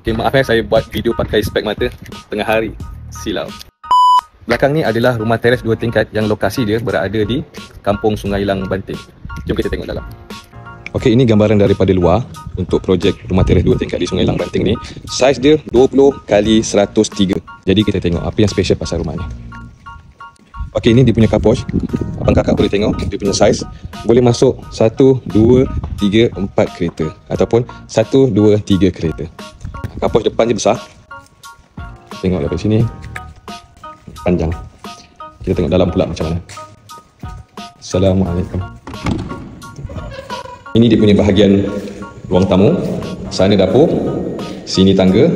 Okay, maaf saya buat video pakai spek mata tengah hari. Silau. Belakang ni adalah rumah teres 2 tingkat yang lokasi dia berada di Kampung Sungai Lang, Banting. Jom kita tengok dalam. Okey, ini gambaran daripada luar untuk projek rumah teres 2 tingkat di Sungai Lang, Banting ni. Saiz dia 20 x 103. Jadi kita tengok apa yang special pasal rumah ni. Okey, ini dia punya carport. Abang kakak boleh tengok dia punya saiz. Boleh masuk 1, 2, 3, 4 kereta ataupun 1, 2, 3 kereta. Carport depan dia besar. Tengok dari sini. Panjang. Kita tengok dalam pula macam mana. Assalamualaikum. Ini dia punya bahagian ruang tamu. Sana dapur, sini tangga.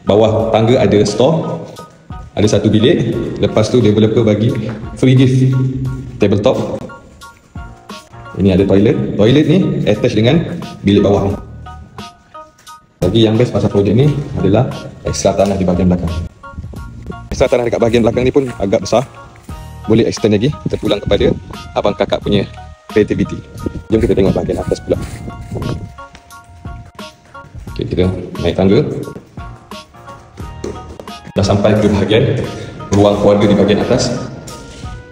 Bawah tangga ada store. Ada satu bilik. Lepas tu developer bagi free gift tabletop. Ini ada toilet. Toilet ni attach dengan bilik bawah ni. Lagi yang best pasal projek ni adalah ekstra tanah di bahagian belakang. Ekstra tanah dekat bahagian belakang ni pun agak besar. Boleh extend lagi. Terpulang kepada abang kakak punya creativity. Jom kita tengok bahagian atas pula. Okay, kita naik tangga. Dah sampai ke bahagian ruang keluarga di bahagian atas.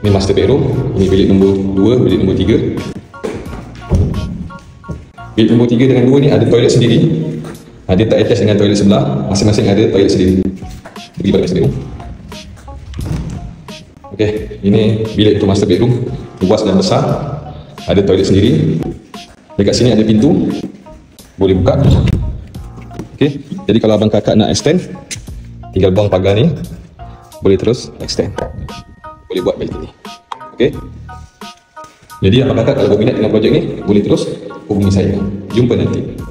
Ini master bedroom. Ini bilik nombor 2, bilik nombor 3. Bilik nombor 3 dengan 2 ni ada toilet sendiri. Dia tak attach dengan toilet sebelah. Masing-masing ada toilet sendiri. Pergi balik master bedroom. Okey, ini bilik untuk master bedroom. Luas dan besar. Ada toilet sendiri. Dekat sini ada pintu. Boleh buka. Okey, jadi kalau abang kakak nak extend, tinggal buang pagar ni. Boleh terus extend. Boleh buat balcony. Okey. Jadi abang kakak kalau berminat dengan projek ni, boleh terus hubungi saya. Jumpa nanti.